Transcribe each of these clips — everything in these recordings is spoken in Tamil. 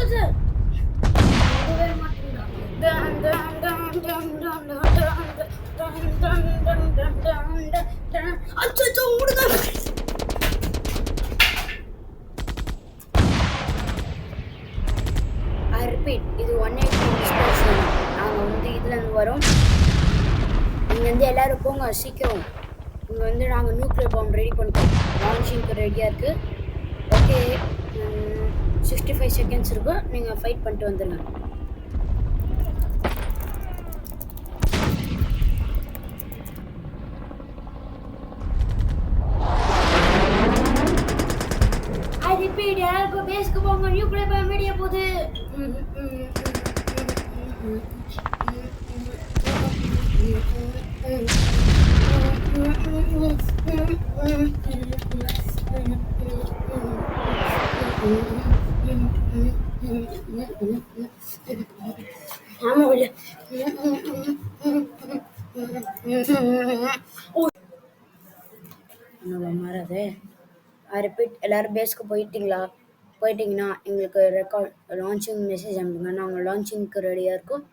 போகுது. போகவே மாட்டேங்குதா. டன் டன் டன் டன் டன் டன் டன் டன் டன் டன் டன் டன் டன். அச்சச்சோ ஓடுங்க. ஐ ரிப்பீட், இது 180 டிஸ்பிளேஷன். நாங்கள் வந்து இதுலேருந்து வரோம். இங்கேருந்து எல்லோரும் போங்க சீக்கிரம். இங்கே வந்து நாங்கள் நியூக்ளியர் பாம்பு ரெடி பண்ணிட்டோம். லான்ச்சிங்க்கு ரெடியாக இருக்குது. ஓகே, 65 செகண்ட்ஸ் இருக்கும். நீங்கள் ஃபைட் பண்ணிட்டு வந்துடுங்க. ஐ ரிப்பீட், எல்லாருக்கும் பேஸ்க்கு போங்க. நியூக்ளியர் பாம்பு வெடிய போகுது. மாறாது. ஐ ரிப்பீட், எல்லாரும் பேஸ்க்கு போயிட்டீங்கன்னா எங்களுக்கு ரெக்கார்ட் லான்ச்சிங் மெசேஜ் அனுப்புங்க. நாங்கள் லான்ச்சிங்க்கு ரெடியாக இருக்கோம்.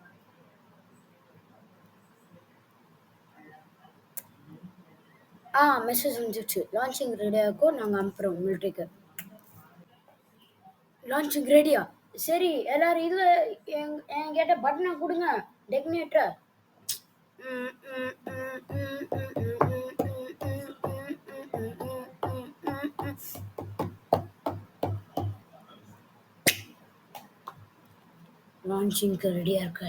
மெசேஜ் வந்துச்சு. லான்ச்சிங் ரெடியாக இருக்கும். நாங்கள் அனுப்புகிறோம் மிலிட்ரிக்கு. லான்ச்சிங் ரெடியா? சரி, எல்லாரும் இது என்கிட்ட பட்டனை கொடுங்க. டெக்னேட்டரை. லான்ச்சிங்க்கு ரெடியாக இருக்க.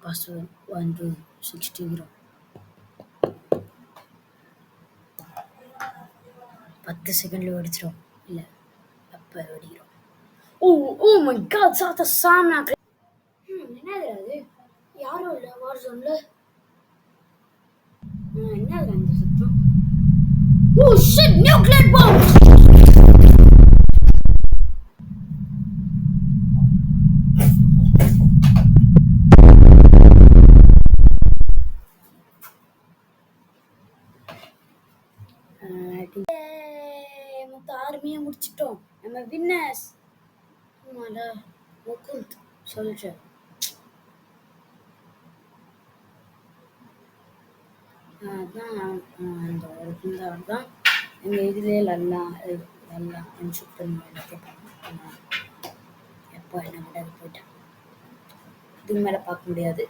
பாஸ்வேர்ட் 1260. 10 செகண்டில் வெடிச்சிடும். இல்லை, அப்போ வெடிக்கிறோம். ஓ மை காட், சாத்த சாமி. என்னது அது? யாரும் இல்லை வார் ஜோனில். என்னது அந்த சத்தம்? ஓ ஷிட், நியூக்ளியர் பாம்பு. மொத்த ஆர்மியை முடிச்சிட்டோம். நம்ம வின்னர்ஸ். முகுந்த் சொல்றேன். அதான் அந்த ஒரு குந்தார் தான் எங்கள் இதுலேயே நல்லா அனுப்பிச்சு எல்லாத்தையும் எப்போ என்ன முடியாது போயிட்டேன். இதுக்கு மேலே பார்க்க முடியாது.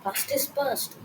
First is first.